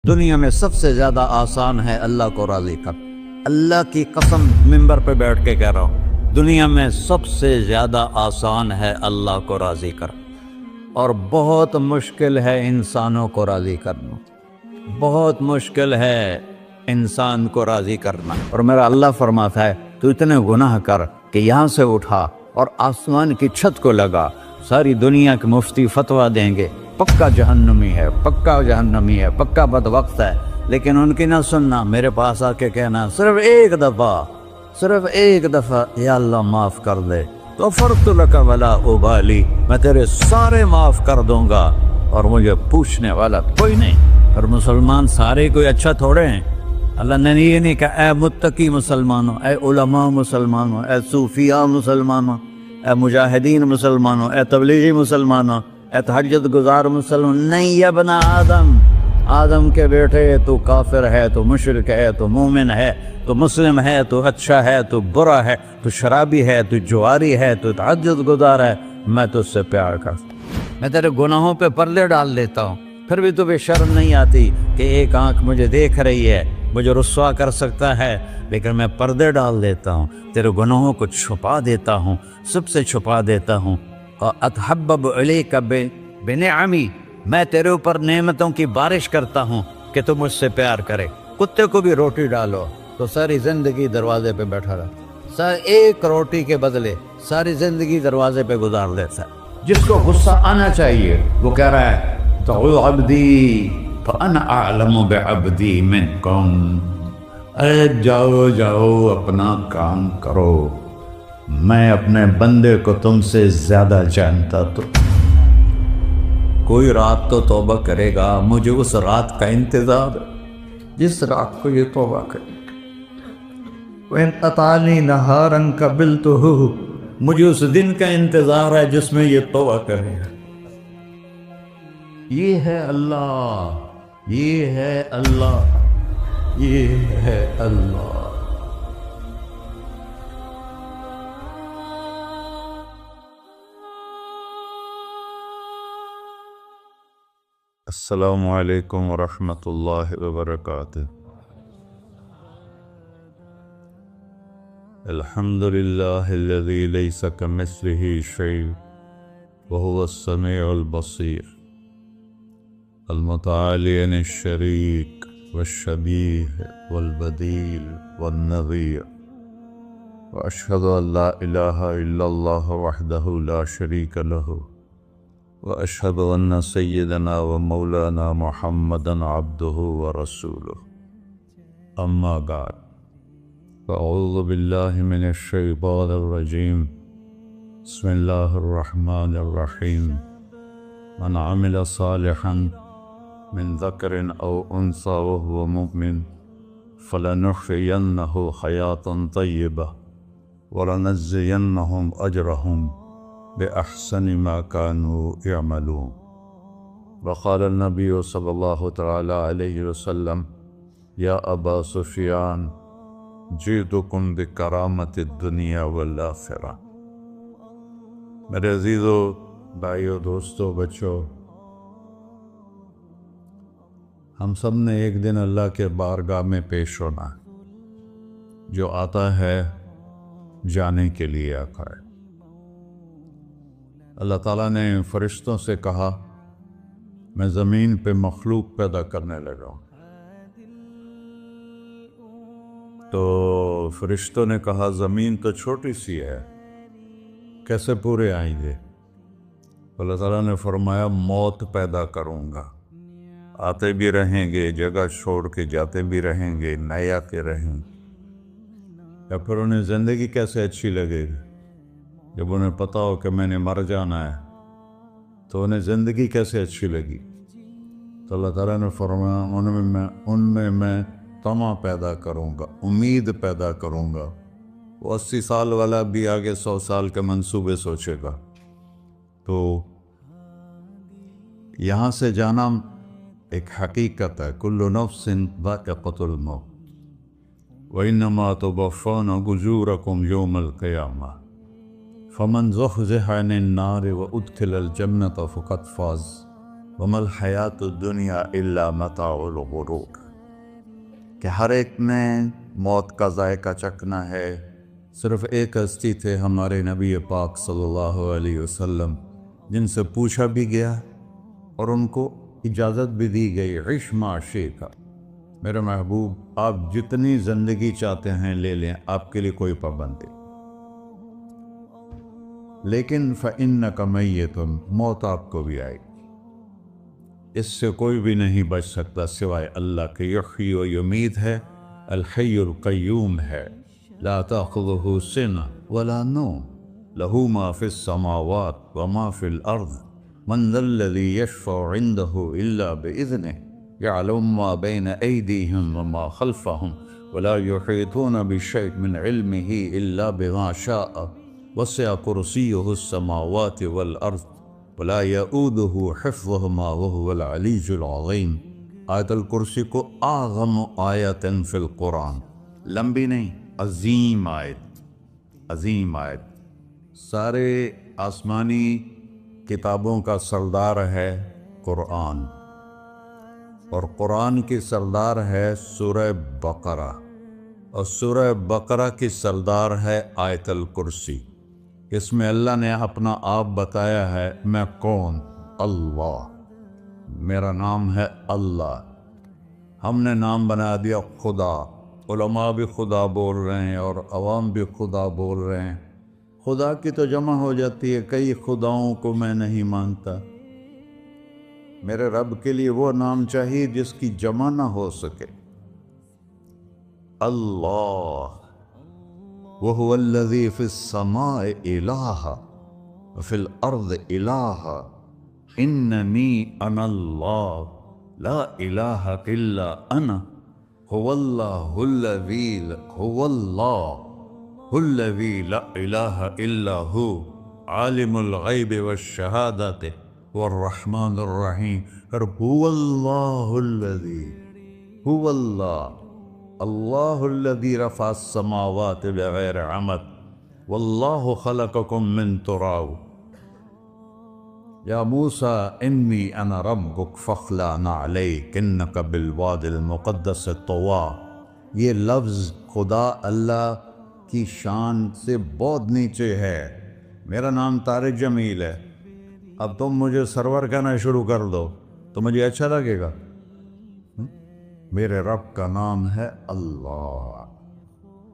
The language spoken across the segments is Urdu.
دنیا میں سب سے زیادہ آسان ہے اللہ کو راضی کر. اللہ کی قسم منبر پہ بیٹھ کے کہہ رہا ہوں، دنیا میں سب سے زیادہ آسان ہے اللہ کو راضی کر، اور بہت مشکل ہے انسانوں کو راضی کرنا. بہت مشکل ہے انسان کو راضی کرنا. اور میرا اللہ فرماتا ہے تو اتنے گناہ کر کہ یہاں سے اٹھا اور آسمان کی چھت کو لگا، ساری دنیا کے مفتی فتویٰ دیں گے پکا جہنمی ہے، پکا جہنمی ہے، پکا بدبخت ہے، لیکن ان کی نہ سننا. میرے پاس آ کے کہنا صرف ایک دفعہ یا اللہ معاف کر دے، غفرت لک ولا ابالی، میں تیرے سارے معاف کر دوں گا اور مجھے پوچھنے والا کوئی نہیں. اور مسلمان سارے کوئی اچھا تھوڑے ہیں. اللہ نے یہ نہیں کہا اے متقی مسلمانوں، اے علماء مسلمانوں، اے صوفیاء مسلمانوں، اے مجاہدین مسلمانوں، اے تبلیغی مسلمانوں، اے تہجد گزار مسلمان. نہیں یا ابن آدم کے بیٹے، تو کافر ہے، تو مشرک ہے، تو مومن ہے، تو مسلم ہے، تو اچھا ہے، تو برا ہے، تو شرابی ہے، تو جواری ہے، تو تہجد گزار ہے، میں تو اس سے پیار کرتا ہوں. میں تیرے گناہوں پہ پردے ڈال دیتا ہوں، پھر بھی تمہیں شرم نہیں آتی کہ ایک آنکھ مجھے دیکھ رہی ہے، مجھے رسوا کر سکتا ہے، لیکن میں پردے ڈال دیتا ہوں، تیرے گناہوں کو چھپا دیتا ہوں، سب سے چھپا دیتا ہوں. اور اتحبب الیک بنعمی، میں تیرے اوپر نعمتوں کی بارش کرتا ہوں کہ تم مجھ سے پیار کرے. کتے کو بھی روٹی ڈالو تو ساری زندگی دروازے پہ بیٹھا رہا، ایک روٹی کے بدلے ساری زندگی دروازے پہ گزار دیتا ہے. جس کو غصہ آنا چاہیے وہ کہہ رہا ہے تو عبدی فانا اعلم بعبدی منکم، ارے جاؤ اپنا کام کرو، میں اپنے بندے کو تم سے زیادہ جانتا. تو کوئی رات تو توبہ کرے گا، مجھے اس رات کا انتظار جس رات کو یہ توبہ کرے. وَإِنْ أَطَعَنِي نَهَارًا قَبِلْتُهُ، مجھے اس دن کا انتظار ہے جس میں یہ توبہ کرے گا. یہ ہے اللہ، یہ ہے اللہ، یہ ہے اللہ. السلام علیکم ورحمۃ اللہ وبرکاتہ. الحمد للہ الذی لیس کمثلہ شیء وہو السمیع البصیر، المتعالی عن الشریک والشبیہ والبدیل والنظیر، واشہد ان لا الہ الا اللہ وحدہ لا شریک لہ، واشہد ان سیدنا و مولانا محمدا عبدہ ورسولہ. اما بعد، فاعوذ باللہ من الشیطان الرجیم. بسم اللہ الرحمن الرحیم. من عمل صالحا من ذکر او انثى وهو مؤمن فلنحيينه حیاة طیبہ ولنجزینهم اجرهم بأحسن ما كانوا يعملون. وقال النبي صلى الله تعالى عليه وسلم يا أبا سفيان جئتكم بكرامة الدنيا والآخرة. میرے عزیزو، بھائیو، دوستو، بچو، ہم سب نے ایک دن اللہ کے بارگاہ میں پیش ہونا ہے. جو آتا ہے جانے کے لیے آتا ہے. اللہ تعالیٰ نے فرشتوں سے کہا میں زمین پہ مخلوق پیدا کرنے لگا ہوں. تو فرشتوں نے کہا زمین تو چھوٹی سی ہے، کیسے پورے آئیں گے؟ اللہ تعالیٰ نے فرمایا موت پیدا کروں گا، آتے بھی رہیں گے، جگہ چھوڑ کے جاتے بھی رہیں گے، نئے آتے رہیں گے. یا پھر انہیں زندگی کیسے اچھی لگے گی؟ جب انہیں پتا ہو کہ میں نے مر جانا ہے تو انہیں زندگی کیسے اچھی لگی؟ تو اللہ تعالیٰ نے فرمایا ان میں میں طمع پیدا کروں گا، امید پیدا کروں گا. وہ 80 سال والا بھی آگے 100 سال کے منصوبے سوچے گا. تو یہاں سے جانا ایک حقیقت ہے. کل نفس ذائقۃ الموت وانما توفون اجورکم یوم القیامہ فمن زحزح عن النار وادخل الجنة فقد فاز وما الحیات الدنیا الا متاع الغرور، کہ ہر ایک نے موت کا ذائقہ چکھنا ہے۔ صرف ایک ہستی تھے ہمارے نبی پاک صلی اللہ علیہ وسلم، جن سے پوچھا بھی گیا اور ان کو اجازت بھی دی گئی، عش ما شئت، میرے محبوب آپ جتنی زندگی چاہتے ہیں لے لیں، آپ کے لیے کوئی پابندی، لیکن فإنک میت، موت آپ کو بھی آئے گی، اس سے کوئی بھی نہیں بچ سکتا سوائے اللہ کے۔ یحیی و یمیت ہے، الحی القیوم ہے، لا تأخذہ سنہ ولا نوم، لہ ما فی السماوات وما فی الارض، من ذا الذی یشفع عنده الا بإذنہ، یعلم ما بین ایدیہم وما خلفہم، ولا یحیطون بشیء من علمہ الا بما شاء، وسع کرسیہ السماوات والارض، ولا یؤودہ حفظہما وہو العلی العظیم۔ آیت الکرسی کو اعظم آیت فی القرآن، لمبی نہیں، عظیم آیت، عظیم آیت، سارے آسمانی کتابوں کا سردار ہے قرآن، اور قرآن کی سردار ہے سورہ بقرہ، اور سورہ بقرہ کی سردار ہے آیت الکرسی۔ اس میں اللہ نے اپنا آپ بتایا ہے، میں کون؟ اللہ، میرا نام ہے اللہ۔ ہم نے نام بنا دیا خدا، علماء بھی خدا بول رہے ہیں اور عوام بھی خدا بول رہے ہیں۔ خدا کی تو جمع ہو جاتی ہے، کئی خداؤں کو میں نہیں مانتا۔ میرے رب کے لیے وہ نام چاہیے جس کی جمع نہ ہو سکے۔ اللہ، وَهُوَ الَّذِي فِي السَّمَاءِ إِلَٰهٌ وَفِي الْأَرْضِ إِلَٰهٌ إِنَّنِي أَنَا اللَّهُ لَا إِلَٰهَ إِلَّا أَنَا هُوَ اللَّهُ الَّذِي لَا إِلَٰهَ إِلَّا هُوَ عَالِمُ الْغَيْبِ وَالشَّهَادَةِ وَالرَّحْمَٰنُ الرَّحِيمُ۔ هُوَ اللَّهُ الَّذِي، هُوَ اللَّهُ، اللہ الذی رفع السماوات بغیر عمد، واللہ خلقکم من تراب، یا موسیٰ انی انا ربک فاخلع نعلیک انک بالوادی المقدس طویٰ۔ یہ لفظ خدا اللہ کی شان سے بہت نیچے ہے۔ میرا نام طارق جمیل ہے، اب تم مجھے سرور کہنا شروع کر دو تو مجھے اچھا لگے گا؟ میرے رب کا نام ہے اللہ،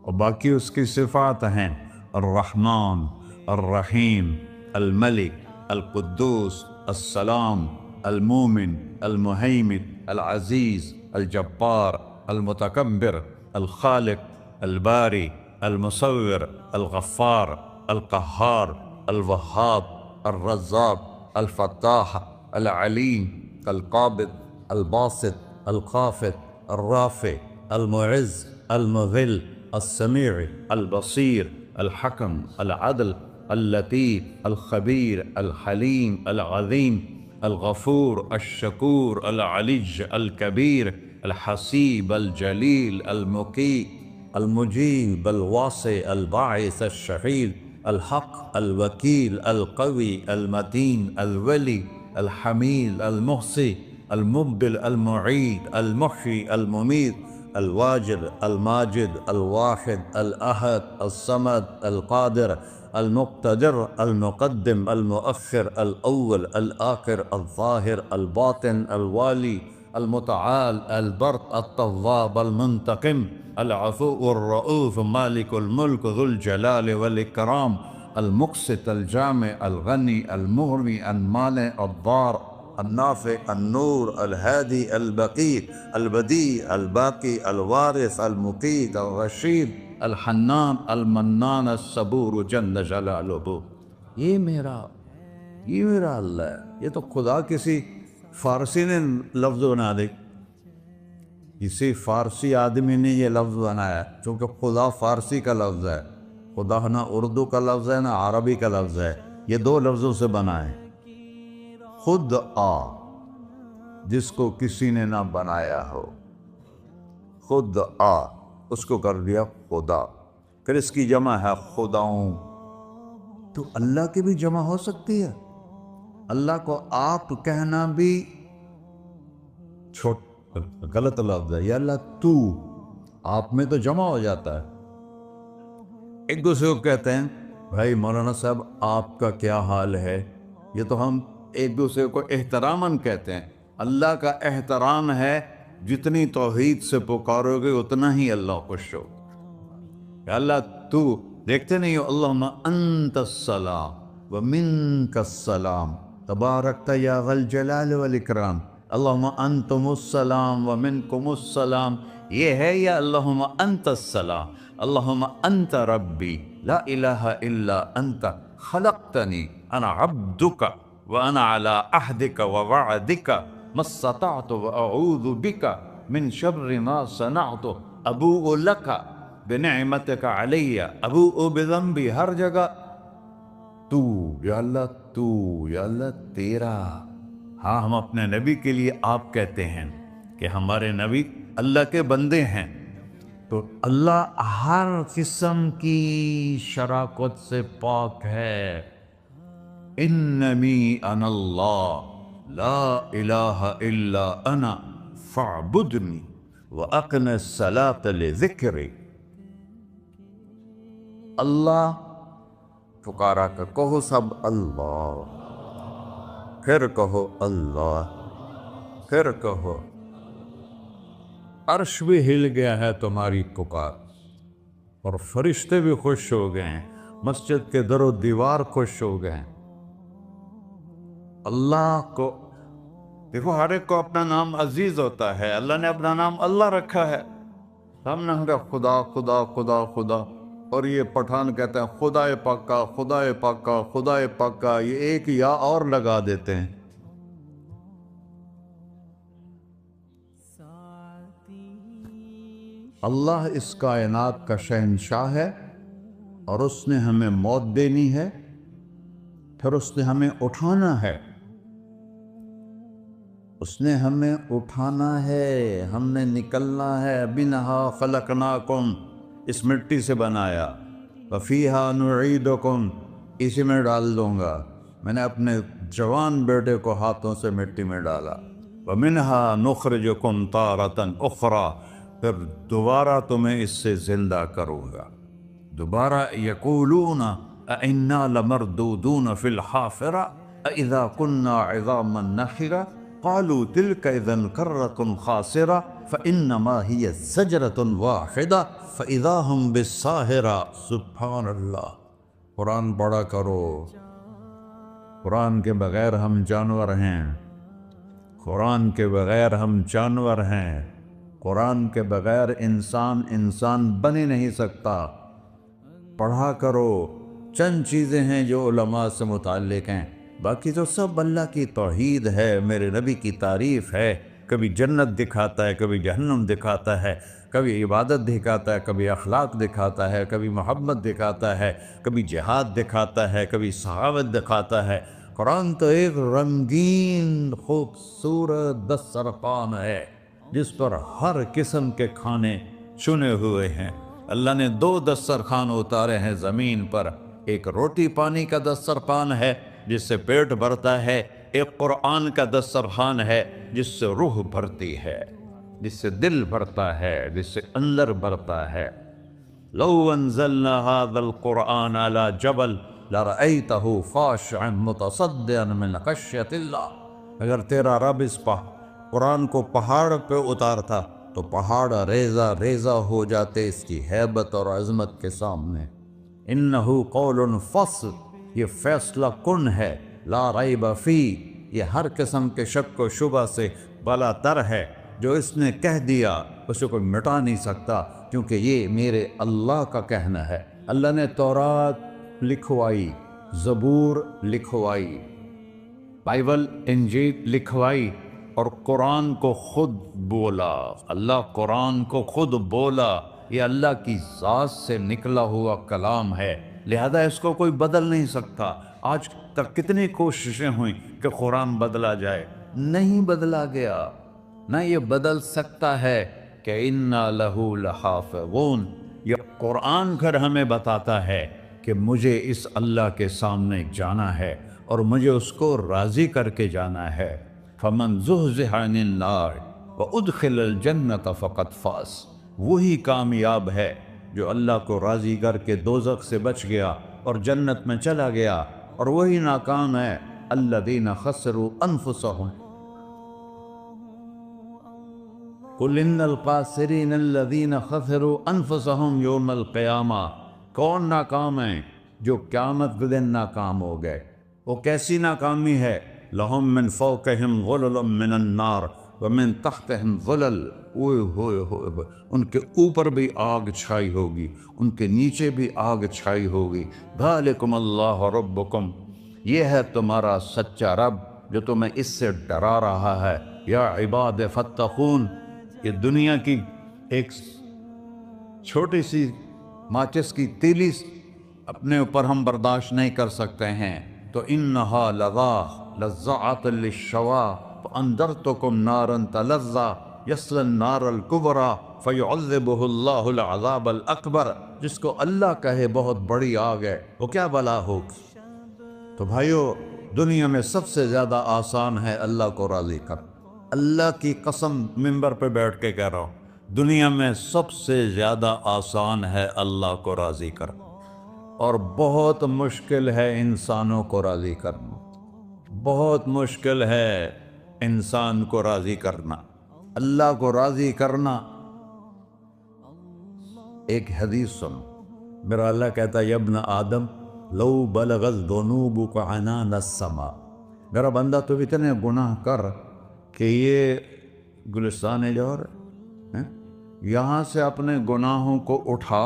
اور باقی اس کی صفات ہیں الرحمن، الرحیم، الملک، القدوس، السلام، المومن، المہیمن، العزیز، الجبار، المتکبر، الخالق، الباری، المصور، الغفار، القہار، الوہاب، الرزاق، الفتاح، العلیم، القابض، الباسط، الخافض، الرافع، المعز، المذل، السمیع، البصیر، الحکم، العدل، اللطیف، الخبیر، الحلیم، العظیم، الغفور، الشکور، العلی، الکبیر، الحسیب، الجلیل، المقیت، المجیب، الواسع، الباعث، الشہید، الحق، الوکیل، القوی، المتین، الولی، الحمید، المحصی، المبدل، المعید، المحیی، المميت، الواجد، الماجد، الواحد، الأحد، الصمد، القادر، المقتدر، المقدم، المؤخر، الأول، الآخر، الظاهر، الباطن، الوالي، المتعال، البر، التواب، المنتقم، العفو، الرؤوف، مالك الملك، ذو الجلال والإكرام، المقسط، الجامع، الغني، المغني، المانع، الضار، النافع، النور، الهادي، البقي، البديع، الباقي، الوارث، المقيت، الرشيد، الحنان، المنان، الصبور جل جلالہ۔ یہ میرا اللہ ہے۔ یہ تو خدا کسی فارسی نے لفظ بنا دے، کسی فارسی آدمی نے یہ لفظ بنایا، چونکہ خدا فارسی کا لفظ ہے، خدا نہ اردو کا لفظ ہے نہ عربی کا لفظ ہے، یہ دو لفظوں سے بنا ہے۔ خود آ، جس کو کسی نے نہ بنایا ہو، خود آ، اس کو کر دیا خدا، پھر اس کی جمع ہے خداؤں۔ تو اللہ کی بھی جمع ہو سکتی ہے، اللہ کو آپ کہنا بھی چھوٹ غلط لفظ ہے، یا اللہ تو، آپ میں تو جمع ہو جاتا ہے۔ ایک دوسرے کو کہتے ہیں بھائی مولانا صاحب آپ کا کیا حال ہے، یہ تو ہم ایک دوسرے کو احتراماً کہتے ہیں۔ اللہ کا احترام ہے جتنی توحید سے پکارو گے اتنا ہی اللہ خوش ہو۔ یا اللہ تو، دیکھتے نہیں ہو اللہم انت السلام ومنک السلام تبارکت یا ذا الجلال والاکرام، اللہم انتم السلام ومنکم السلام، یہ ہے یا اللہم انت السلام، اللہم انت ربی لا الہ الا انت خلقتنی انا عبدک وانا علی عہدک ووعدک ما استطعت واعوذ بک من شر ما صنعت ابوء لک بنعمتک علی ابوء بذنبی، ہر جگہ تو، یا اللہ تو، یا اللہ تیرا۔ ہاں ہم اپنے نبی کے لیے آپ کہتے ہیں کہ ہمارے نبی اللہ کے بندے ہیں، تو اللہ ہر قسم کی شراکت سے پاک ہے۔ اننی انا اللہ لا الہ الا انا فاعبدنی واقم الصلاۃ لذکری۔ اللہ پکارا کر کہو سب اللہ، پھر کہو اللہ، پھر کہو۔ عرش بھی ہل گیا ہے تمہاری پکار، اور فرشتے بھی خوش ہو گئے ہیں، مسجد کے در و دیوار خوش ہو گئے ہیں۔ اللہ کو دیکھو، ہر ایک کو اپنا نام عزیز ہوتا ہے، اللہ نے اپنا نام اللہ رکھا ہے۔ ہم نے کہا خدا خدا خدا خدا، اور یہ پٹھان کہتے ہیں خدا پاکا خدا پاکا خدا پاکا، یہ ایک یا اور لگا دیتے ہیں۔ اللہ اس کائنات کا شہنشاہ ہے، اور اس نے ہمیں موت دینی ہے، پھر اس نے ہمیں اٹھانا ہے، اس نے ہمیں اٹھانا ہے، ہم نے نکلنا ہے۔ منہا خلقناکم، اس مٹی سے بنایا، وفیہا نعیدکم، اسی میں ڈال دوں گا۔ میں نے اپنے جوان بیٹے کو ہاتھوں سے مٹی میں ڈالا۔ ومنہا نخرجکم تارۃ اخری، پھر دوبارہ تمہیں اس سے زندہ کروں گا۔ دوبارہ یقولون اَإِنَّا لَمَرْدُودُونَ فِي الْحَافِرَةِ أَإِذَا كُنَّا عِظَامًا نَخِرَةً قَالُوا تِلْكَ إِذًا كَرَّةٌ خَاسِرَةٌ فَإِنَّمَا هِيَ زَجْرَةٌ وَاحِدَةٌ فَإِذَا هُمْ بِالسَّاهِرَةِ۔ سبحان اللہ، قرآن پڑھا کرو۔ قرآن کے بغیر ہم جانور ہیں، قرآن کے بغیر ہم جانور ہیں، قرآن کے بغیر انسان بن ہی نہیں سکتا۔ پڑھا کرو۔ چند چیزیں ہیں جو علماء سے متعلق ہیں، باقی تو سب اللہ کی توحید ہے، میرے نبی کی تعریف ہے۔ کبھی جنت دکھاتا ہے، کبھی جہنم دکھاتا ہے، کبھی عبادت دکھاتا ہے، کبھی اخلاق دکھاتا ہے، کبھی محبت دکھاتا ہے، کبھی جہاد دکھاتا ہے، کبھی سخاوت دکھاتا ہے۔ قرآن تو ایک رنگین خوبصورت دسترخوان ہے جس پر ہر قسم کے کھانے چنے ہوئے ہیں۔ اللہ نے 2 دسترخوان اتارے ہیں زمین پر، ایک روٹی پانی کا دسترخوان ہے جس سے پیٹ بھرتا ہے، ایک قرآن کا دسترخوان ہے جس سے روح بھرتی ہے، جس سے دل بھرتا ہے، جس سے اندر بھرتا ہے۔ لو انزلنا هذا القرآن على جبل لرأيته خاشعا متصدعا من خشية اللہ، اگر تیرا رب اس قرآن کو پہاڑ پہ اتارتا تو پہاڑ ریزہ ریزہ ہو جاتے اس کی ہیبت اور عظمت کے سامنے۔ انہو قول فصل، یہ فیصلہ کن ہے، لا ریب فی، یہ ہر قسم کے شک و شبہ سے بالا تر ہے۔ جو اس نے کہہ دیا اسے کوئی مٹا نہیں سکتا، کیونکہ یہ میرے اللہ کا کہنا ہے۔ اللہ نے تورات لکھوائی، زبور لکھوائی، بائبل انجیل لکھوائی، اور قرآن کو خود بولا۔ اللہ قرآن کو خود بولا، یہ اللہ کی ذات سے نکلا ہوا کلام ہے، لہذا اس کو کوئی بدل نہیں سکتا۔ آج تک کتنی کوششیں ہوئیں کہ قرآن بدلا جائے، نہیں بدلا گیا، نہ یہ بدل سکتا ہے کہ اِنَّا لَهُ لَحَافِظُونَ۔ یہ قرآن گھر ہمیں بتاتا ہے کہ مجھے اس اللہ کے سامنے جانا ہے اور مجھے اس کو راضی کر کے جانا ہے۔ فَمَنْ زُحْزِحَ عَنِ النَّارِ وَأُدْخِلَ الْجَنَّةَ فَقَدْ فَازَ، وہی کامیاب ہے جو اللہ کو راضی کر کے دوزخ سے بچ گیا اور جنت میں چلا گیا، اور وہی ناکام ہے الَّذِينَ خَسِرُوا أَنفُسَهُمْ قُلْ إِنَّ الْخَاسِرِينَ الَّذِينَ خَسِرُوا أَنفُسَهُمْ يَوْمَ الْقِيَامَةِ، کون ناکام ہیں؟ جو قیامت کے دن ناکام ہو گئے۔ وہ کیسی ناکامی ہے؟ لَهُم مِّن فَوْقِهِمْ ظُلُلٌ مِّنَ النَّارِ وَمِن تَحْتِهِمْ ظُلَلٌ، اوئے ہوئے ہوئے، ان کے اوپر بھی آگ چھائی ہوگی، ان کے نیچے بھی آگ چھائی ہوگی۔ ذَلِكُمُ اللَّهُ رَبُّكُمْ، یہ ہے تمہارا سچا رب جو تمہیں اس سے ڈرا رہا ہے۔ یا عباد فاتقون، یہ دنیا کی ایک چھوٹی سی ماچس کی تیلی اپنے اوپر ہم برداشت نہیں کر سکتے ہیں، تو انہا لظیٰ لذعۃ للشوا فانذرتکم نارا تلظیٰ یصلی النار الکبریٰ فیعذبہ اللہ العذاب الاکبر، جس کو اللہ کہے بہت بڑی آگ ہے وہ کیا بلا ہوگی۔ تو بھائیو، دنیا میں سب سے زیادہ آسان ہے اللہ کو راضی کر، اللہ کی قسم منبر پہ بیٹھ کے کہہ رہا ہوں، دنیا میں سب سے زیادہ آسان ہے اللہ کو راضی کر، اور بہت مشکل ہے انسانوں کو راضی کرنا، بہت مشکل ہے انسان کو راضی کرنا۔ اللہ کو راضی کرنا، ایک حدیث سنو، میرا اللہ کہتا ہے یا ابن آدم لو بلغت ذنوبک عنان السماء، میرا بندہ تو اتنے گناہ کر کہ یہ گلستان جوہر ہے، یہاں سے اپنے گناہوں کو اٹھا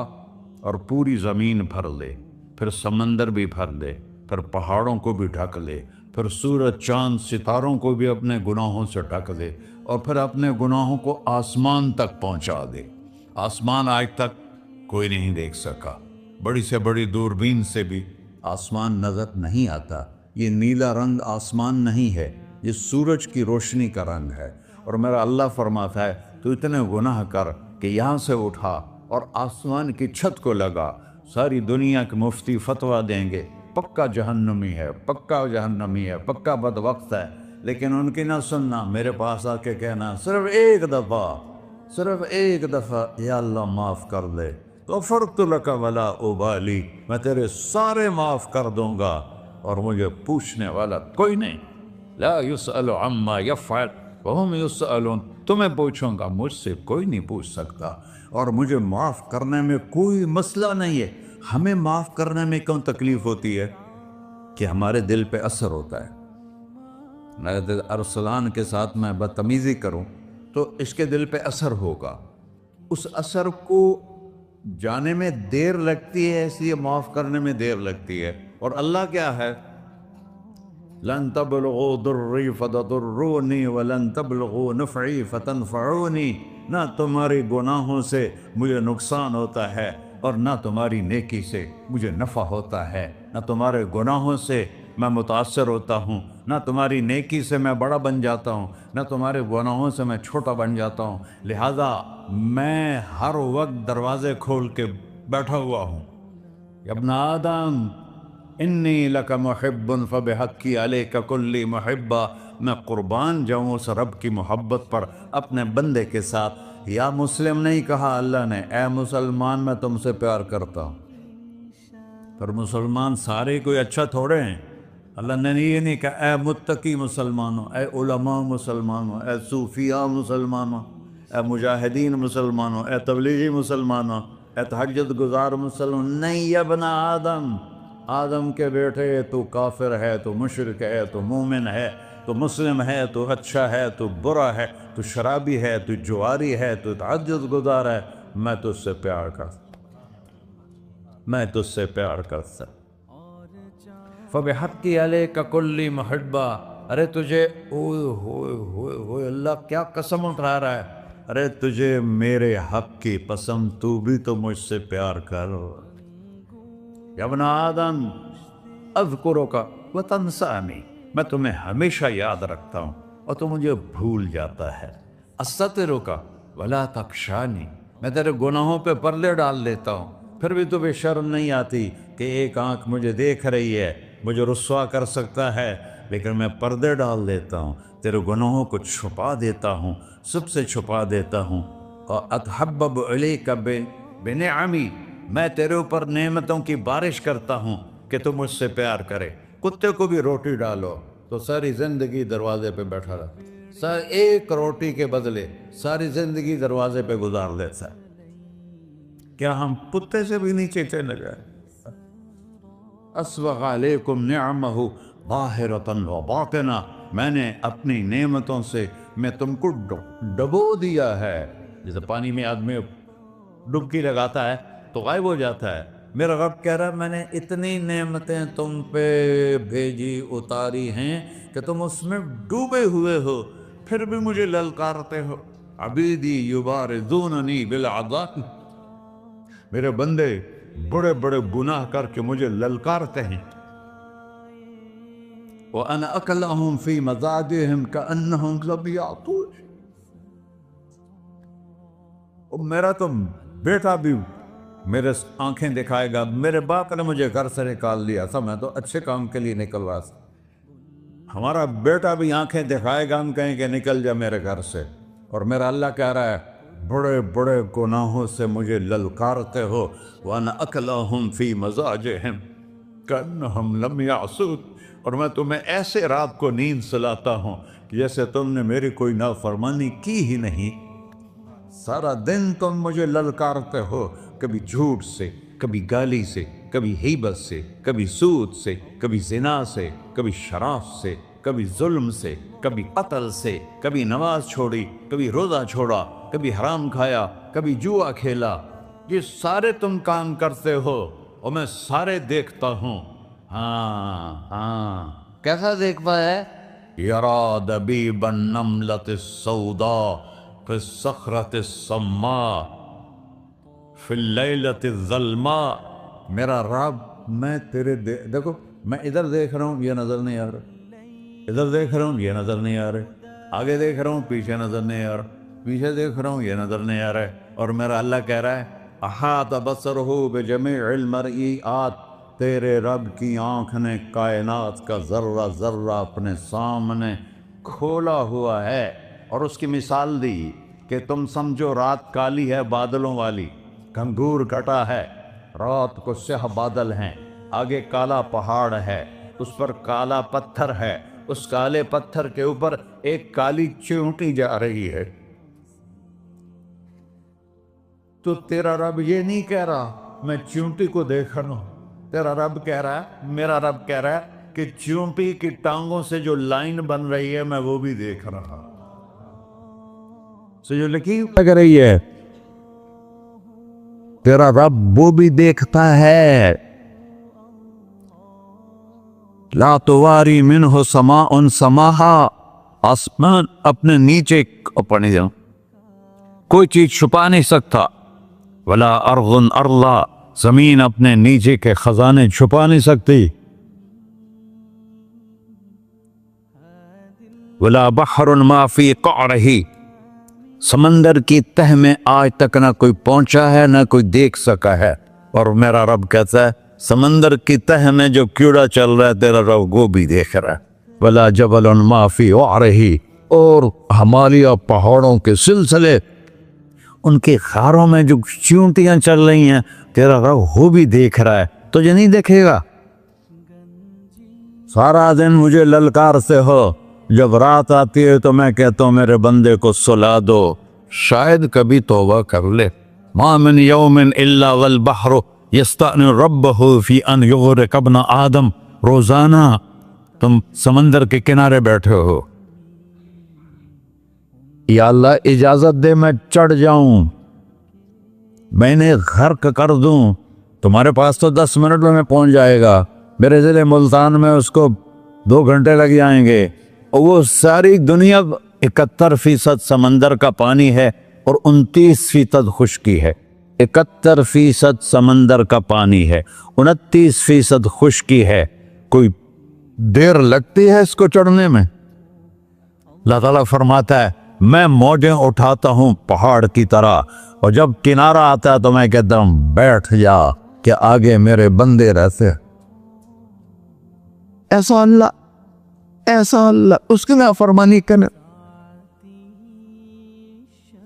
اور پوری زمین بھر لے، پھر سمندر بھی بھر لے، پھر پہاڑوں کو بھی ڈھک لے، پھر سورج چاند ستاروں کو بھی اپنے گناہوں سے ڈھک دے، اور پھر اپنے گناہوں کو آسمان تک پہنچا دے۔ آسمان آج تک کوئی نہیں دیکھ سکا، بڑی سے بڑی دوربین سے بھی آسمان نظر نہیں آتا۔ یہ نیلا رنگ آسمان نہیں ہے، یہ سورج کی روشنی کا رنگ ہے۔ اور میرا اللہ فرماتا ہے تو اتنے گناہ کر کہ یہاں سے اٹھا اور آسمان کی چھت کو لگا، ساری دنیا کے مفتی فتویٰ دیں گے پکا جہنمی ہے، پکا جہنمی ہے، پکا بدبخت ہے، لیکن ان کی نہ سننا، میرے پاس آ کے کہنا صرف ایک دفعہ یا اللہ معاف کر دے، غفرت لک ولا ابالی، میں تیرے سارے معاف کر دوں گا اور مجھے پوچھنے والا کوئی نہیں۔ لا یسأل عما یفعل وہم یسألون، تمہیں پوچھوں گا، مجھ سے کوئی نہیں پوچھ سکتا، اور مجھے معاف کرنے میں کوئی مسئلہ نہیں ہے۔ ہمیں معاف کرنے میں کیوں تکلیف ہوتی ہے؟ کہ ہمارے دل پہ اثر ہوتا ہے۔ میں ارسلان کے ساتھ میں بدتمیزی کروں تو اس کے دل پہ اثر ہوگا، اس اثر کو جانے میں دیر لگتی ہے، اس لیے معاف کرنے میں دیر لگتی ہے۔ اور اللہ کیا ہے؟ لن تبلغوا ضری فتضرونی ولن تبلغوا نفعی فتنفعونی، نہ تمہاری گناہوں سے مجھے نقصان ہوتا ہے اور نہ تمہاری نیکی سے مجھے نفع ہوتا ہے، نہ تمہارے گناہوں سے میں متاثر ہوتا ہوں، نہ تمہاری نیکی سے میں بڑا بن جاتا ہوں، نہ تمہارے گناہوں سے میں چھوٹا بن جاتا ہوں، لہذا میں ہر وقت دروازے کھول کے بیٹھا ہوا ہوں۔ یا ابن آدم انی لک محب فبحقی علیک کلی محبہ، میں قربان جاؤں اس رب کی محبت پر اپنے بندے کے ساتھ۔ یا مسلم نہیں کہا اللہ نے، اے مسلمان میں تم سے پیار کرتا ہوں۔ پر مسلمان سارے کوئی اچھا تھوڑے ہیں، اللہ نے یہ نہیں کہا اے متقی مسلمانوں، اے علماء مسلمانوں، اے صوفیاء مسلمانوں، اے مجاہدین مسلمانوں، اے تبلیغی مسلمانوں، اے تہجد گزار مسلمان، نہیں یا ابن آدم، آدم کے بیٹے، تو کافر ہے، تو مشرک ہے، تو مومن ہے، تو مسلم ہے، تو اچھا ہے، تو برا ہے، تو شرابی ہے، تو جواری ہے، تو تہجد گزار ہے، میں تجھ سے پیار کرتا، میں تجھ سے پیار کرتا۔ فَبِحَقِّ عَلَيْكَ كُلِّ مُحِبَّةٍ، ارے تجھے اوئے ہوئے ہوئے ہوئے، اللہ کیا قسم اٹھا رہا ہے، ارے تجھے میرے حق کی قسم، تو بھی تو مجھ سے پیار کر۔ یا ابن آدم اذکرک وتنسانی، میں تمہیں ہمیشہ یاد رکھتا ہوں اور تو مجھے بھول جاتا ہے۔ استترک ولا تخشانی، میں تیرے گناہوں پہ پردے ڈال دیتا ہوں، پھر بھی تمہیں شرم نہیں آتی کہ ایک آنکھ مجھے دیکھ رہی ہے، مجھے رسوا کر سکتا ہے، لیکن میں پردے ڈال دیتا ہوں، تیرے گناہوں کو چھپا دیتا ہوں، سب سے چھپا دیتا ہوں۔ اور اتحبب الیک بنعمی، میں تیرے اوپر نعمتوں کی بارش کرتا ہوں کہ تم مجھ سے پیار کرے۔ کتے کو بھی روٹی ڈالو تو ساری زندگی دروازے پہ بیٹھا رہتا، ایک روٹی کے بدلے ساری زندگی دروازے پہ گزار دیتا ہے۔ کیا ہم کتے سے بھی نیچے چلے گئے؟ اسبغ علیکم نعمہ ظاہرۃ و باطنہ، میں نے اپنی نعمتوں سے میں تم کو ڈبو دیا ہے۔ جیسے پانی میں آدمی ڈبکی لگاتا ہے تو غائب ہو جاتا ہے، میرا رب کہہ رہا ہے میں نے اتنی نعمتیں تم پہ بھیجی اتاری ہیں کہ تم اس میں ڈوبے ہوئے ہو، پھر بھی مجھے للکارتے ہو۔ عبیدی یبارزوننی بالعذاب، میرے بندے بڑے بڑے گناہ کر کے مجھے للکارتے ہیں۔ وَأَنَا أَكْلَهُمْ فِي مَزَاجِهِمْ كَأَنَّهُمْ لَمْ يَعْطُونِ، میرا تو بیٹا بھی میرے آنکھیں دکھائے گا، میرے باپ نے مجھے گھر سے نکال دیا تھا، میں تو اچھے کام کے لیے نکل رہا تھا، ہمارا بیٹا بھی آنکھیں دکھائے گا، ہم کہیں کہ نکل جا میرے گھر سے، اور میرا اللہ کہہ رہا ہے بڑے بڑے گناہوں سے مجھے للکارتے ہو۔ وَأَنَا أَكْلَهُمْ فِي مَزَاجِهِمْ كَأَنَّهُمْ لَمْ يَعْصُونِ، اور میں تمہیں ایسے رات کو نیند سلاتا ہوں جیسے تم نے میری کوئی نافرمانی کی ہی نہیں۔ سارا دن تم مجھے للکارتے ہو، کبھی جھوٹ سے، کبھی گالی سے، کبھی غیبت سے، کبھی سود سے، کبھی زنا سے، کبھی شراب سے، کبھی ظلم سے، کبھی قتل سے، کبھی نماز چھوڑی، کبھی روزہ چھوڑا، کبھی حرام کھایا، کبھی جوا کھیلا۔ یہ سارے تم کام کرتے ہو اور میں سارے دیکھتا ہوں۔ ہاں کیسا دیکھتا ہے؟ یرا دبیب النملۃ السوداء فی الصخرۃ الصماء فی اللیلۃ الظلماء، میرا رب میں تیرے دیکھو، میں ادھر دیکھ رہا ہوں یہ نظر نہیں آ رہا، ادھر دیکھ رہا ہوں یہ نظر نہیں آ رہا، آگے دیکھ رہا ہوں پیچھے نظر نہیں آ رہا، پیچھے دیکھ رہا ہوں یہ نظر نہیں آ رہا ہے، اور میرا اللہ کہہ رہا ہے احاط بصرہ بجمیع المرئیات، تیرے رب کی آنکھ نے کائنات کا ذرہ ذرہ اپنے سامنے کھولا ہوا ہے۔ اور اس کی مثال دی کہ تم سمجھو رات کالی ہے بادلوں والی، گھنگور کٹا ہے، رات کو سیاہ بادل ہیں، آگے کالا پہاڑ ہے، اس پر کالا پتھر ہے، اس کالے پتھر کے اوپر ایک کالی چیونٹی جا رہی ہے۔ تو تیرا رب یہ نہیں کہہ رہا میں چیونٹی کو دیکھ رہا ہوں، تیرا رب کہہ رہا ہے، میرا رب کہہ رہا ہے کہ چیونٹی کی ٹانگوں سے جو لائن بن رہی ہے میں وہ بھی دیکھ رہا ہوں، جو لکیر لگ رہی ہے تیرا رب وہ بھی دیکھتا ہے۔ لا تواری منہ سماء سماہا، آسمان اپنے نیچے پڑھنے جاؤں کوئی چیز چھپا نہیں سکتا، ولا ارض ارضا، زمین اپنے نیچے کے خزانے چھپا نہیں سکتی، ولا بحر ما فی قعرہ، سمندر کی تہ میں آج تک نہ کوئی پہنچا ہے نہ کوئی دیکھ سکا ہے، اور میرا رب کہتا ہے سمندر کی تہ میں جو کیڑا چل رہا ہے تیرا رب وہ بھی دیکھ رہا ہے، ولا جبل ما فی وعرہ، اور ہمالیہ پہاڑوں کے سلسلے ان کے خاروں میں جو چیونٹیاں چل رہی ہیں تیرا رب وہ بھی دیکھ رہا ہے، تجھے نہیں دیکھے گا؟ سارا دن مجھے للکارتے ہو، جب رات آتی ہے تو میں کہتا ہوں میرے بندے کو سلا دو، شاید کبھی توبہ کر لے۔ ما من یوم الا والبحر یستأن ربہ فی ان یغرق ابن آدم، روزانہ تم سمندر کے کنارے بیٹھے ہو، یا اللہ اجازت دے میں چڑھ جاؤں، میں نے غرق کر دوں، تمہارے پاس تو 10 منٹ میں پہنچ جائے گا، میرے ضلع ملتان میں اس کو 2 گھنٹے لگ جائیں گے، اور وہ ساری دنیا 71% سمندر کا پانی ہے اور 29% خشکی ہے، 71% سمندر کا پانی ہے، 29% خشکی ہے، کوئی دیر لگتی ہے اس کو چڑھنے میں؟ اللہ تعالیٰ فرماتا ہے میں موجیں اٹھاتا ہوں پہاڑ کی طرح، اور جب کنارہ آتا ہے تو میں کہتا ہوں بیٹھ جا کہ آگے میرے بندے رہتے۔ ایسا اللہ ایسا اللہ اس کی نافرمانی کرنا.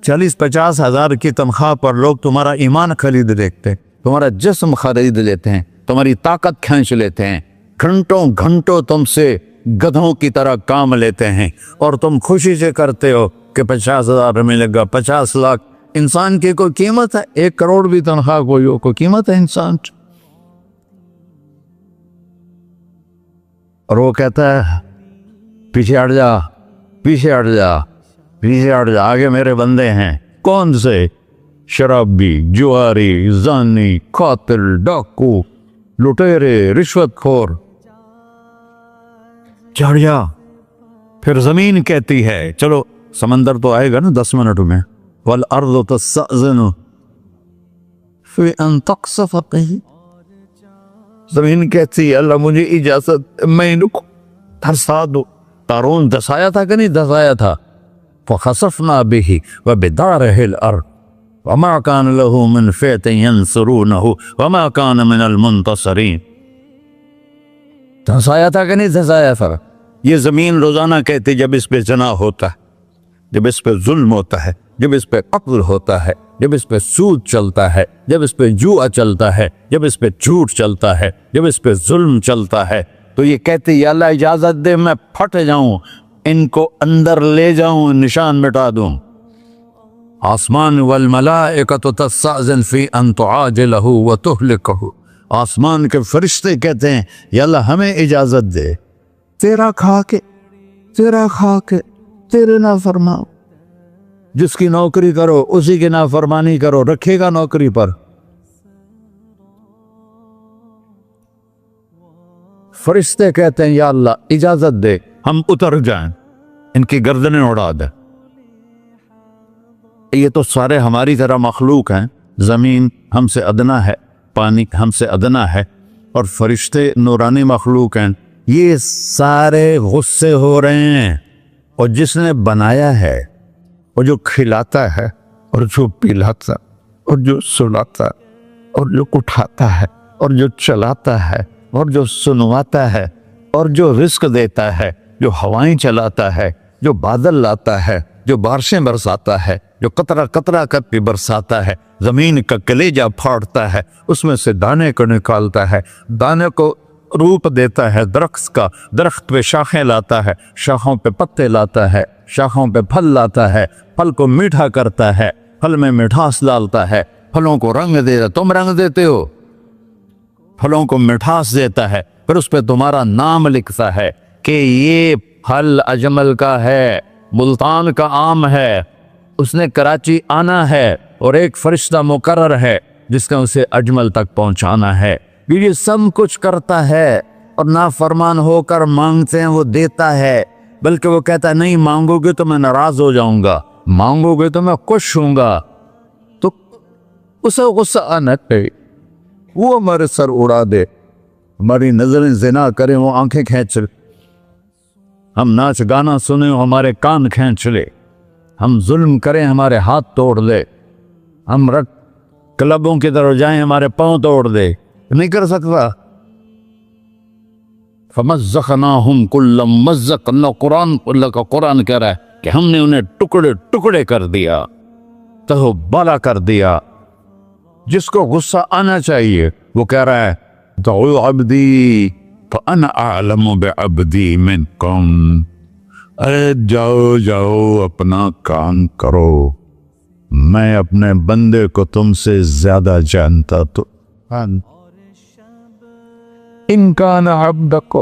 40-50 ہزار کی تنخواہ پر لوگ تمہارا ایمان خرید لیتے ہیں, تمہارا جسم خرید لیتے ہیں, تمہاری طاقت کھینچ لیتے ہیں, گھنٹوں گھنٹوں تم سے گدھوں کی طرح کام لیتے ہیں, اور تم خوشی سے کرتے ہو کہ 50,000 ملے گا, 50 لاکھ. انسان کی کوئی قیمت ہے؟ 1 کروڑ بھی تنخواہ کوئی ہو, کوئی قیمت ہے انسان؟ اور وہ کہتا ہے پیچھے ہٹ جا, پیچھے ہٹ جا, پیچھے ہٹ جا, آگے میرے بندے ہیں. کون سے؟ شرابی, جواری, زانی, قاتل, ڈاکو, لٹیرے, رشوت خور. چڑھ جا. پھر زمین کہتی ہے چلو, سمندر تو آئے گا نا 10 منٹ میں. والارض تستأذن فی ان تقصف قیل. زمین کہتی ہے اللہ مجھے اجازت, میں ان کو دھسا دو. قارون دھسایا تھا کہ نہیں دھسایا تھا؟ فخسفنا به وبداره الارض وما كان له من فئة ينصرونه وما كان من المنتصرين. دھسایا تھا کہ نہیں دھسایا تھا؟ یہ زمین روزانہ کہتی جب اس پہ زنا ہوتا ہے, جب اس پہ ظلم ہوتا ہے, جب اس پہ قتل ہوتا ہے, جب اس پہ سود چلتا ہے, جب اس پہ جوا چلتا ہے, جب اس پہ جھوٹ چلتا ہے, جب اس پہ ظلم چلتا ہے, تو یہ کہتے یا اللہ اجازت دے میں پھٹ جاؤں, ان کو اندر لے جاؤں, نشان مٹا دوں. آسمان والملائکۃ تستأذن فی ان تعاجلہ وتہلکہ. آسمان کے فرشتے کہتے ہیں یا اللہ ہمیں اجازت دے, تیرا کھا کے تیرے نافرمان. جس کی نوکری کرو اسی کی نافرمانی کرو, رکھے گا نوکری پر. فرشتے کہتے ہیں یا اللہ اجازت دے ہم اتر جائیں, ان کی گردنیں اڑا دے. یہ تو سارے ہماری طرح مخلوق ہیں. زمین ہم سے ادنا ہے, پانی ہم سے ادنا ہے, اور فرشتے نورانی مخلوق ہیں. یہ سارے غصے ہو رہے ہیں, اور جس نے بنایا ہے, اور جو کھلاتا ہے, اور جو پلاتا, اور جو سلاتا, اور جو اٹھاتا ہے, اور جو چلاتا ہے, اور جو سنواتا ہے, اور جو رزق دیتا ہے, جو ہوائیں چلاتا ہے, جو بادل لاتا ہے, جو بارشیں برساتا ہے, جو قطرہ قطرہ کر کے برساتا ہے, زمین کا کلیجہ پھاڑتا ہے, اس میں سے دانے کو نکالتا ہے, دانے کو روپ دیتا ہے درخت کا, درخت پہ شاخیں لاتا ہے, شاخوں پہ پتے لاتا ہے, شاخوں پہ پھل لاتا ہے, پھل کو میٹھا کرتا ہے, پھل میں مٹھاس ڈالتا ہے, پھلوں کو رنگ دیتا. تم رنگ دیتے ہو, پھلوں کو مٹھاس دیتا ہے, پھر اس پہ تمہارا نام لکھتا ہے کہ یہ پھل اجمل کا ہے, ملتان کا آم ہے, اس نے کراچی آنا ہے, اور ایک فرشتہ مقرر ہے جس کا اسے اجمل تک پہنچانا ہے. یہ سب کچھ کرتا ہے, اور نافرمان ہو کر مانگتے ہیں وہ دیتا ہے, بلکہ وہ کہتا ہے نہیں مانگو گے تو میں ناراض ہو جاؤں گا, مانگو گے تو میں خوش ہوں گا. تو اسے غصہ آنا چاہیے, وہ ہمارے سر اڑا دے, ہماری نظریں زنا کریں وہ آنکھیں کھینچ لے, ہم ناچ گانا سنیں ہمارے کان کھینچ لے, ہم ظلم کریں ہمارے ہاتھ توڑ لے, ہم کلبوں کی طرف جائیں ہمارے پاؤں توڑ دے. نہیں کر سکتا. فَمَزَّقْنَاهُمْ كُلَّ مُمَزَّقٍ. اللہ کا قرآن کہہ رہا ہے کہ ہم نے انہیں ٹکڑے ٹکڑے کر دیا, تہو بالا کر دیا. جس کو غصہ آنا چاہیے وہ کہہ رہا ہے دعوا عبدی فَأَنَا أَعْلَمُ بِعَبْدِي مِنْكُمْ. ارے جاؤ جاؤ اپنا کام کرو, میں اپنے بندے کو تم سے زیادہ جانتا. تو ان کان عبدک,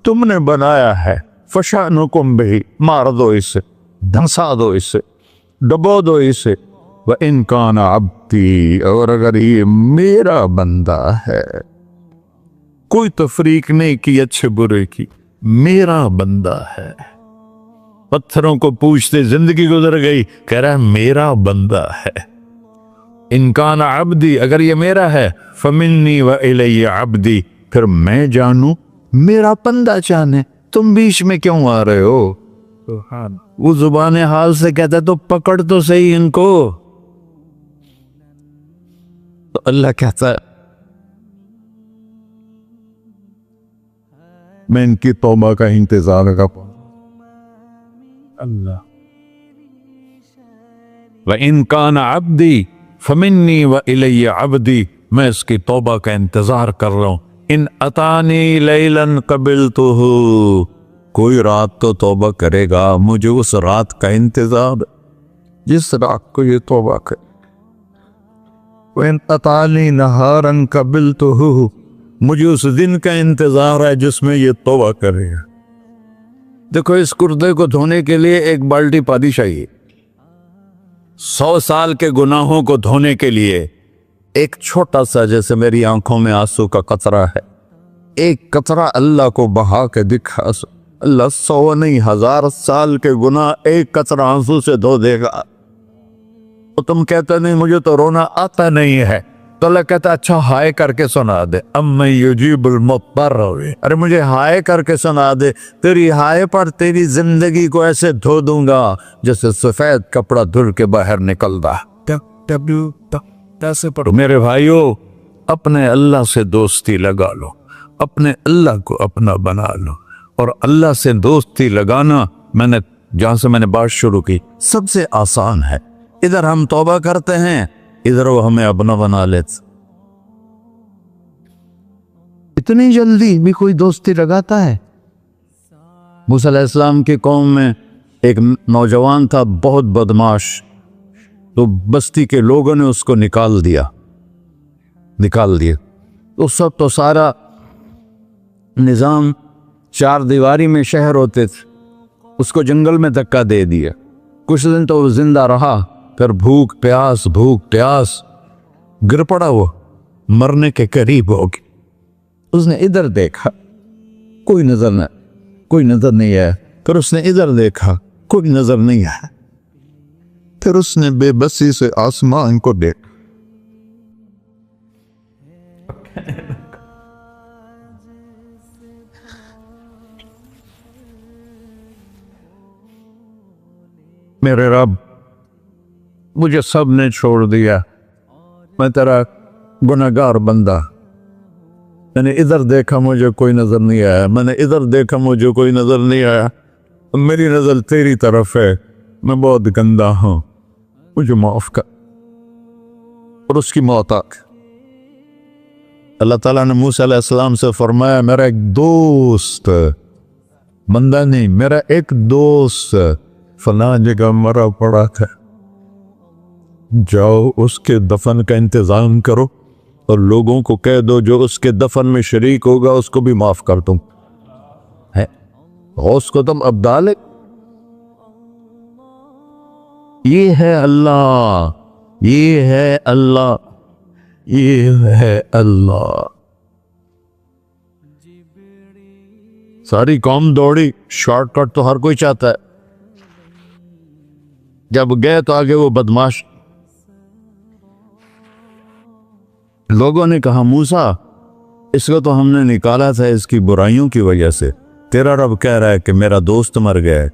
تم نے بنایا ہے, فشانکم بہی, مار دو اسے, دھنسا دو اسے, ڈبو دو اسے. وَإِن كَانَ عَبْدِي, اور اگر یہ میرا بندہ ہے, کوئی تفریق نہیں کی اچھے برے کی, میرا بندہ ہے. پتھروں کو پوچھتے زندگی گزر گئی, کہہ رہا ہے میرا بندہ ہے. ان کان عبدی, اگر یہ میرا ہے, فمنی وإلی عبدی, پھر میں جانوں میرا بندہ جانے, تم بیچ میں کیوں آ رہے ہو؟ وہ زبان حال سے کہتا ہے تو پکڑ تو صحیح ان کو. تو اللہ کہتا ہے میں ان کی توبہ کا انتظار کر اللہ وَإِن كَانَ عَبْدِي فَمِنِّي وَإِلَيَّ عَبْدِي، میں اس کی توبہ کا انتظار کر رہا ہوں. ان اتانی لیلاً قبلتہ، کوئی رات تو توبہ کرے گا، مجھے اس رات کا انتظار، جس رات کو یہ توبہ کرے. وَإِنْ أَطَانِي نَهَارًا قَبِلْتُهُ، مجھے اس دن کا انتظار ہے جس میں یہ توبہ کرے گا. دیکھو اس کردے کو دھونے کے لیے ایک بالٹی پانی چاہیے. 100 سال کے گناہوں کو دھونے کے لیے ایک چھوٹا سا، جیسے میری آنکھوں میں آنسو کا قطرہ ہے، ایک قطرہ اللہ کو بہا کے دکھا، اللہ 100 نہیں 1000 سال کے گناہ ایک قطرہ آنسو سے دھو دے گا. تو تم کہتے نہیں مجھے تو رونا آتا نہیں ہے، تو اللہ کہتا اچھا ہائے کر کے سنا دے. اَمَّن يُجِيبُ الْمُضْطَرَّ، ارے مجھے ہائے کر کے سنا دے، تیری ہائے پر تیری زندگی کو ایسے دھو دوں گا جیسے سفید کپڑا دھل کے باہر نکلتا. میرے بھائیو، اپنے اللہ سے دوستی لگا لو، اپنے اللہ کو اپنا بنا لو. اور اللہ سے دوستی لگانا، جہاں سے میں نے بات شروع کی، سب سے آسان ہے. ادھر ہم توبہ کرتے ہیں، ادھر وہ ہمیں اپنا بنا لیتے. اتنی جلدی بھی کوئی دوستی لگاتا ہے؟ موسیٰ علیہ السلام کی قوم میں ایک نوجوان تھا بہت بدماش، تو بستی کے لوگوں نے اس کو نکال دیا. تو سارا نظام 4 دیواری میں شہر ہوتے تھے، اس کو جنگل میں دھکا دے دیا. کچھ دن تو وہ زندہ رہا، پھر بھوک پیاس گر پڑا، وہ مرنے کے قریب ہو گیا. اس نے ادھر دیکھا، کوئی نظر نہیں آیا. پھر اس نے ادھر دیکھا، کوئی نظر نہیں آیا. پھر اس نے بے بسی سے آسمان کو دیکھا. میرے رب، مجھے سب نے چھوڑ دیا، میں تیرا گناہگار بندہ. میں نے ادھر دیکھا مجھے کوئی نظر نہیں آیا، میں نے ادھر دیکھا مجھے کوئی نظر نہیں آیا. میری نظر تیری طرف ہے، میں بہت گندا ہوں، مجھے معاف کر. اور اس کی موت آ گئی. اللہ تعالیٰ نے موسیٰ علیہ السلام سے فرمایا میرا ایک دوست، بندہ نہیں، میرا ایک دوست فلاں جگہ مرا پڑا تھا، جاؤ اس کے دفن کا انتظام کرو اور لوگوں کو کہہ دو جو اس کے دفن میں شریک ہوگا اس کو بھی معاف کر دوں. غوث کو تم ابدال. یہ ہے اللہ، یہ ہے اللہ، یہ ہے اللہ. ساری قوم دوڑی، شارٹ کٹ تو ہر کوئی چاہتا ہے. جب گئے تو آگے وہ بدماش. لوگوں نے کہا موسیٰ اس کو تو ہم نے نکالا تھا اس کی برائیوں کی وجہ سے، تیرا رب کہہ رہا ہے کہ میرا دوست مر گیا ہے.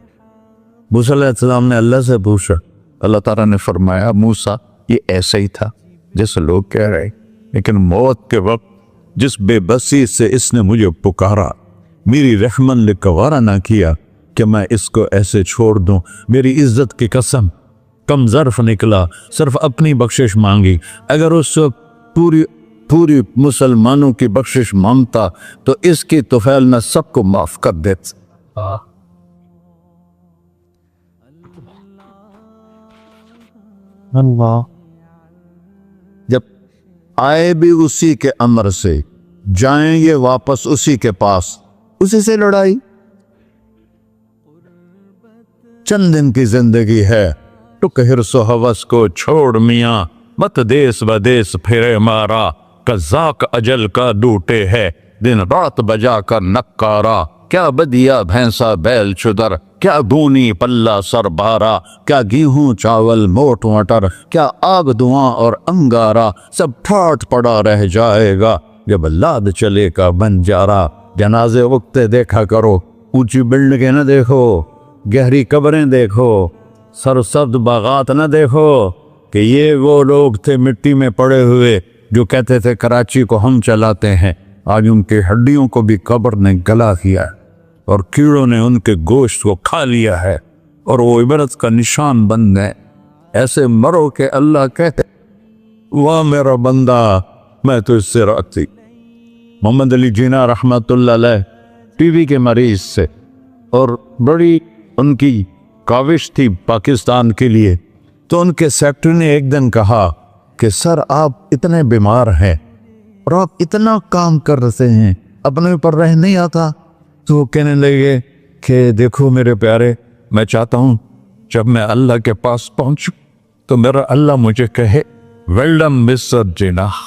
موسیٰ علیہ السلام نے اللہ سے پوچھا، اللہ تعالیٰ نے فرمایا موسیٰ یہ ایسا ہی تھا جیسے لوگ کہہ رہے، لیکن موت کے وقت جس بے بسی سے اس نے مجھے پکارا، میری رحمن نے گوارا نہ کیا کہ میں اس کو ایسے چھوڑ دوں. میری عزت کی قسم، کم ظرف نکلا، صرف اپنی بخشش مانگی. اگر اس پوری مسلمانوں کی بخشش مانگتا تو اس کی طفیل میں سب کو معاف کر دیتا. اللہ جب آئے بھی اسی کے امر سے، جائیں یہ واپس اسی کے پاس، اسی سے لڑائی. چند دن کی زندگی ہے، ٹک حرص و حوث کو چھوڑ میاں، مت دیس بدیس پھرے مارا، قزاق اجل کا ڈوٹے ہے، دن رات بجا کر نکارا. کیا بدیا بھینسا بیل چدر، کیا بونی پلہ سر بارا، کیا گیہوں چاول موٹ مٹر، کیا آگ دھواں اور انگارا، سب ٹھاٹ پڑا رہ جائے گا جب لاد چلے کا بنجارا. جنازے وقتے دیکھا کرو، اونچی بلڈنگیں نہ دیکھو، گہری قبریں دیکھو، سرسبز باغات نہ دیکھو کہ یہ وہ لوگ تھے مٹی میں پڑے ہوئے جو کہتے تھے کراچی کو ہم چلاتے ہیں. آج ان کے ہڈیوں کو بھی قبر نے گلا کیا ہے اور کیڑوں نے ان کے گوشت کو کھا لیا ہے اور وہ عبرت کا نشان بن گئے۔ ایسے مرو کہ اللہ کہتے واہ میرا بندہ میں تو اس سے راضی۔ محمد علی جناح رحمت اللہ علیہ ٹی وی کے مریض سے، اور بڑی ان کی کاوش تھی پاکستان کے لیے، تو ان کے سیکٹری نے ایک دن کہا کہ سر آپ اتنے بیمار ہیں اور آپ اتنا کام کر رہے ہیں، اپنے اوپر رہ نہیں آتا؟ تو وہ کہنے لگے کہ دیکھو میرے پیارے، میں چاہتا ہوں جب میں اللہ کے پاس پہنچوں تو میرا اللہ مجھے کہے ویل ڈن مسٹر جناح،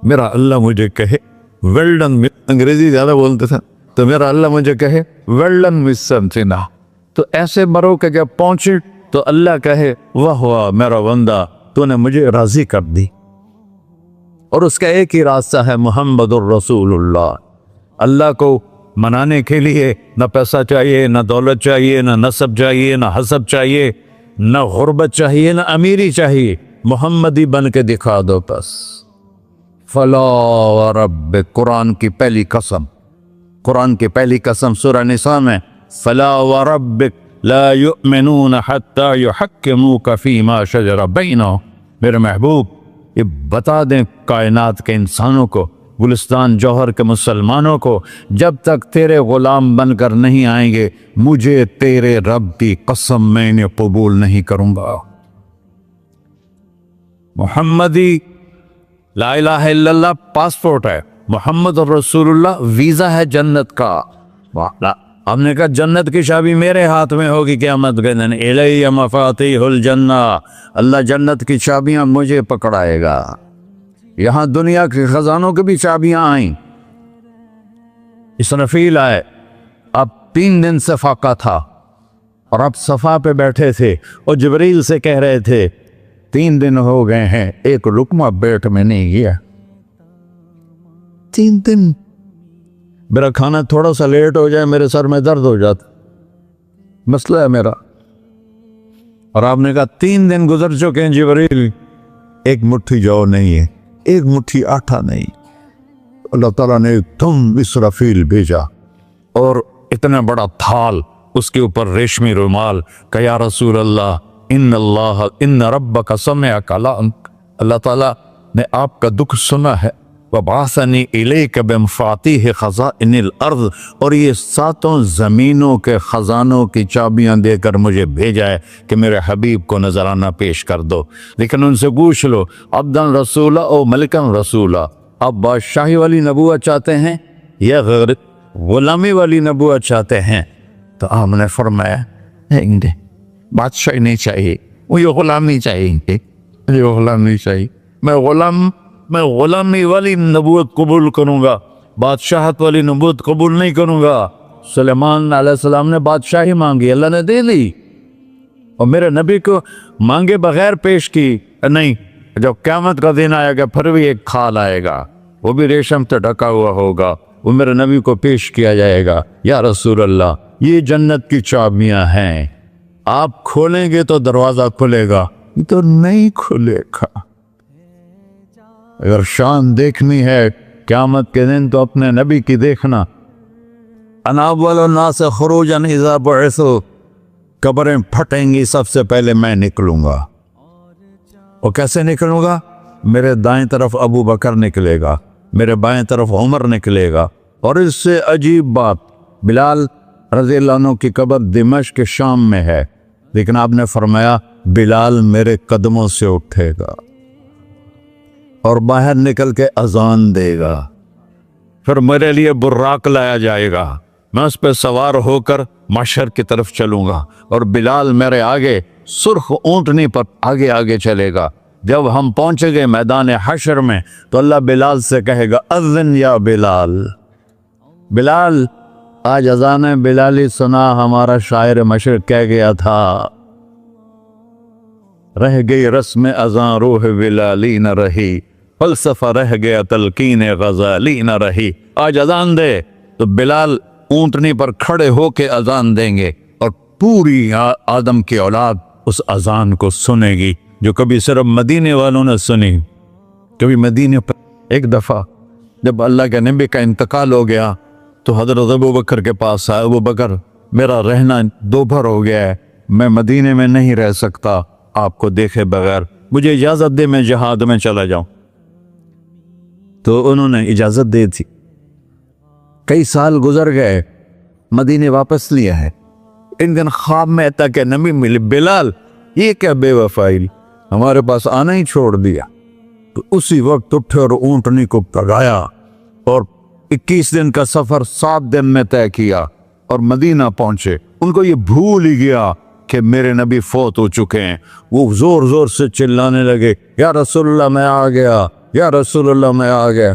میرا اللہ مجھے کہے ویل ڈن، انگریزی زیادہ بولتے تھا، تو میرا اللہ مجھے کہے ویل ڈن مسٹر جناح۔ تو ایسے مرو کہ جب پہنچے تو اللہ کہے واہ واہ میرا بندہ تو نے مجھے راضی کر دی۔ اور اس کا ایک ہی راستہ ہے محمد الرسول اللہ۔ اللہ کو منانے کے لیے نہ پیسہ چاہیے، نہ دولت چاہیے، نہ نسب چاہیے، نہ حسب چاہیے، نہ غربت چاہیے، نہ امیری چاہیے، محمدی بن کے دکھا دو بس۔ فلا وربک، قرآن کی پہلی قسم، قرآن کی پہلی قسم سورہ نساء میں، فلا وربک لا یؤمنون حتی یحکموک فیما شجر بینہم۔ میرے محبوب یہ بتا دیں کائنات کے انسانوں کو، گلستان جوہر کے مسلمانوں کو، جب تک تیرے غلام بن کر نہیں آئیں گے مجھے تیرے رب کی قسم میں انہیں قبول نہیں کروں گا۔ محمدی لا الہ الا اللہ پاسپورٹ ہے، محمد الرسول اللہ ویزا ہے جنت کا۔ ہم نے کہا جنت کی چابی میرے ہاتھ میں ہوگی قیامت کے دن، الی مفاتیح الجنہ، اللہ جنت کی چابیاں مجھے پکڑائے گا۔ یہاں دنیا کے خزانوں کی بھی چابیاں آئیں۔ اسرافیل آئے، اب 3 دن سے فاقہ تھا اور اب صفا پہ بیٹھے تھے اور جبریل سے کہہ رہے تھے 3 دن ہو گئے ہیں ایک لقمہ پیٹ میں نہیں گیا، 3 دن میرا کھانا تھوڑا سا لیٹ ہو جائے میرے سر میں درد ہو جاتا، مسئلہ ہے میرا۔ اور آپ نے کہا 3 دن گزر چکے ہیں جبریل، ایک مٹھی جو نہیں ہے، ایک مٹھی آٹا نہیں۔ اللہ تعالیٰ نے تم اسرافیل بھیجا اور اتنا بڑا تھال، اس کے اوپر ریشمی رومال، کہ یا رسول اللہ ان ربک سمع کلامک، اللہ تعالیٰ نے آپ کا دکھ سنا ہے، وَبَعَثَنِي إِلَيْكَ بِمَفَاتِيحِ خَزَائِنِ الْأَرْضِ، اور یہ 7 زمینوں کے خزانوں کی چابیاں دے کر مجھے بھیجا ہے کہ میرے حبیب کو نذرانہ پیش کر دو۔ لیکن ان سے پوچھ لو عبدًا رسولہ او ملکًا رسولہ، آپ بادشاہی والی نبوت چاہتے ہیں یا غیر غلامی والی نبوت چاہتے ہیں؟ تو آپ نے فرمایا نہیں، بادشاہی نہیں چاہیے، مجھے غلامی چاہیے، مجھے غلامی چاہیے، میں غلامی والی نبوت قبول کروں گا، بادشاہت والی نبوت قبول نہیں کروں گا۔ سلیمان علیہ السلام نے بادشاہی مانگی، اللہ نے دے دی، اور میرے نبی کو مانگے بغیر پیش کی نہیں۔ جب قیامت کا دن آئے گا پھر بھی ایک کھال آئے گا، وہ بھی ریشم سے ڈھکا ہوا ہوگا، وہ میرے نبی کو پیش کیا جائے گا، یا رسول اللہ یہ جنت کی چابیاں ہیں، آپ کھولیں گے تو دروازہ کھلے گا، تو نہیں کھلے گا۔ اگر شان دیکھنی ہے قیامت کے دن تو اپنے نبی کی دیکھنا۔ انا اول الناس خروجا اذا بعثوا، قبریں پھٹیں گی سب سے پہلے میں نکلوں گا، اور کیسے نکلوں گا؟ میرے دائیں طرف ابو بکر نکلے گا، میرے بائیں طرف عمر نکلے گا، اور اس سے عجیب بات، بلال رضی اللہ عنہ کی قبر دمشق کے شام میں ہے، لیکن آپ نے فرمایا بلال میرے قدموں سے اٹھے گا اور باہر نکل کے اذان دے گا، پھر میرے لیے براق لایا جائے گا، میں اس پہ سوار ہو کر محشر کی طرف چلوں گا، اور بلال میرے آگے سرخ اونٹنی پر آگے آگے چلے گا۔ جب ہم پہنچے گے میدان حشر میں تو اللہ بلال سے کہے گا اذن یا بلال، بلال آج اذان بلالی سنا، ہمارا شاعر مشرق کہہ گیا تھا رہ گئی رسم اذان روح بلالی نہ رہی، فلسفہ رہ گیا تلقین غزالی نہ رہی۔ آج اذان دے تو بلال اونٹنی پر کھڑے ہو کے اذان دیں گے، اور پوری آدم کی اولاد اس اذان کو سنے گی، جو کبھی صرف مدینے والوں نے سنی۔ کبھی مدینے پر ایک دفعہ جب اللہ کے نبی کا انتقال ہو گیا تو حضرت ابو بکر کے پاس آئے، ابو بکر میرا رہنا دوپہر ہو گیا ہے، میں مدینے میں نہیں رہ سکتا آپ کو دیکھے بغیر، مجھے اجازت دے میں جہاد میں چلا جاؤں۔ تو انہوں نے اجازت دے تھی۔ کئی سال گزر گئے، مدینے واپس لیا ہے۔ ان دن خواب میں تک کہ نبی ملے، بلال یہ کیا بے وفائی، ہمارے پاس آنا ہی چھوڑ دیا۔ تو اسی وقت اٹھے اور اونٹنی کو پگایا اور 21 دن کا سفر 7 دن میں طے کیا اور مدینہ پہنچے۔ ان کو یہ بھول ہی گیا کہ میرے نبی فوت ہو چکے ہیں۔ وہ زور زور سے چلانے لگے، یا رسول اللہ میں آ گیا، یا رسول اللہ میں آ گیا۔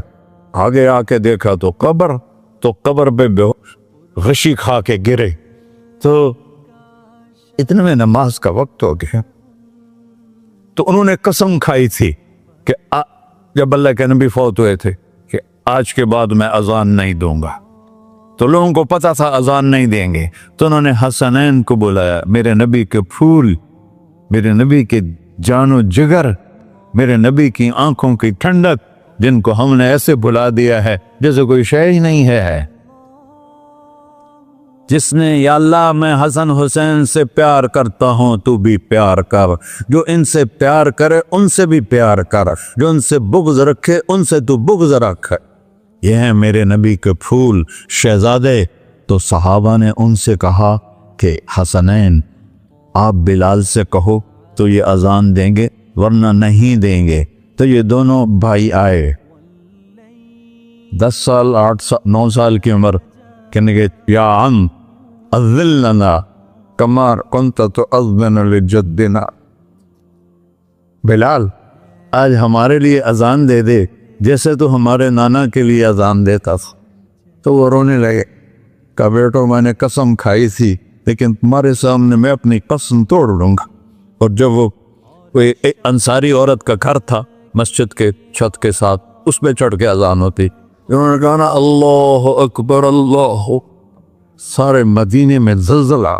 آگے آ کے دیکھا تو قبر پہ غشی کھا کے گرے۔ تو اتنے میں نماز کا وقت ہو گیا۔ تو انہوں نے قسم کھائی تھی کہ جب اللہ کے نبی فوت ہوئے تھے کہ آج کے بعد میں اذان نہیں دوں گا۔ تو لوگوں کو پتا تھا اذان نہیں دیں گے، تو انہوں نے حسنین کو بلایا، میرے نبی کے پھول، میرے نبی کے جان و جگر، میرے نبی کی آنکھوں کی ٹھنڈک، جن کو ہم نے ایسے بلا دیا ہے جیسے کوئی شے ہی نہیں ہے۔ جس نے یا اللہ میں حسن حسین سے پیار کرتا ہوں تو بھی پیار کر، جو ان سے پیار کرے ان سے بھی پیار کر، جو ان سے بغض رکھے ان سے تو بغض رکھ۔ یہ ہیں میرے نبی کے پھول شہزادے۔ تو صحابہ نے ان سے کہا کہ حسنین آپ بلال سے کہو تو یہ اذان دیں گے، ورنہ نہیں دیں گے۔ تو یہ دونوں بھائی آئے، 10 سال 8 سال 9 سال کی عمر، کہنے گے یا عم اذن لنا کما کنت تؤذن لجدنا، بلال آج ہمارے لیے اذان دے دے جیسے تو ہمارے نانا کے لیے اذان دیتا تھا۔ تو وہ رونے لگے، کہا بیٹو میں نے قسم کھائی تھی لیکن تمہارے سامنے میں اپنی قسم توڑ لوں گا۔ اور جب وہ ایک انصاری عورت کا گھر تھا مسجد کے چھت کے ساتھ، اس پہ چڑھ کے اذان ہوتی، انہوں نے کہا نا اللہ اکبر اللہ، سارے مدینے میں زلزلہ،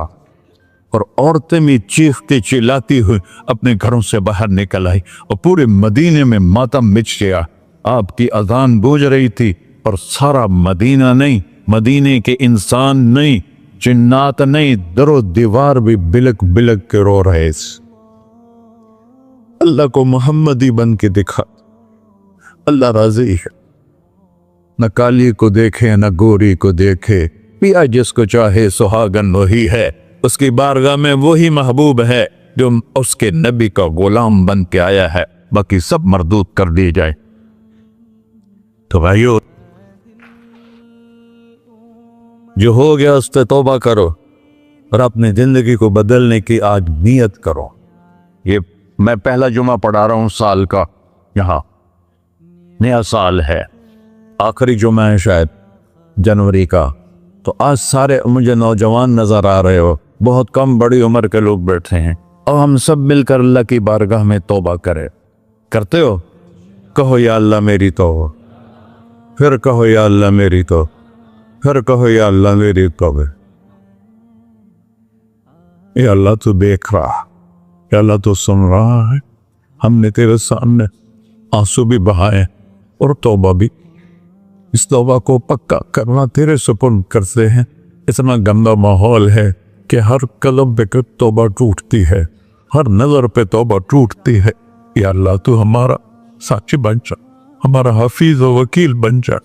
اور عورتیں بھی چیختی چلاتی ہوئی اپنے گھروں سے باہر نکل آئی اور پورے مدینے میں ماتم مچ گیا۔ آپ کی اذان گونج رہی تھی اور سارا مدینہ نہیں، مدینے کے انسان نہیں، جنات نہیں، در و دیوار بھی بلک بلک کے رو رہے تھے۔ اللہ کو محمدی بن کے دکھا، اللہ راضی ہے، نہ کالی کو دیکھے نہ گوری کو دیکھے، پیا جس کو چاہے سہاگن وہی ہے، اس کی بارگاہ میں وہی محبوب ہے جو اس کے نبی کا غلام بن کے آیا ہے، باقی سب مردود کر دی جائے۔ تو بھائیو جو ہو گیا اس پہ توبہ کرو اور اپنی زندگی کو بدلنے کی آج نیت کرو۔ یہ میں پہلا جمعہ پڑھا رہا ہوں سال کا، یہاں نیا سال ہے، آخری جمعہ ہے شاید جنوری کا۔ تو آج سارے مجھے نوجوان نظر آ رہے ہو، بہت کم بڑی عمر کے لوگ بیٹھے ہیں، اور ہم سب مل کر اللہ کی بارگاہ میں توبہ کرتے ہو؟ کہو یا اللہ میری توبہ، پھر کہو یا اللہ میری توبہ، پھر کہو یا اللہ میری توبہ۔ یا اللہ تو دیکھ رہا، یا اللہ تو سن رہا ہے، ہم نے تیرے سامنے آنسو بھی بہائے اور توبہ بھی، اس توبہ کو پکا کرنا تیرے سپرد کرتے ہیں۔ اتنا گندا ماحول ہے کہ ہر قلم پہ توبہ ٹوٹتی ہے، ہر نظر پہ توبہ ٹوٹتی ہے۔ یا اللہ تو ہمارا ساتھی بن جا، ہمارا حفیظ و وکیل بن جا۔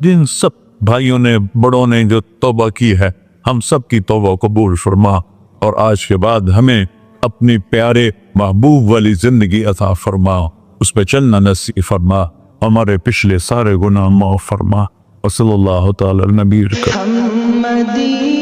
جن سب بھائیوں نے بڑوں نے جو توبہ کی ہے، ہم سب کی توبہ قبول فرما، اور آج کے بعد ہمیں اپنی پیارے محبوب والی زندگی عطا فرما، اس پہ چلنا نصیب فرما، ہمارے پچھلے سارے گناہ معاف فرما۔ وصلی اللہ تعالی علی نبی کریم۔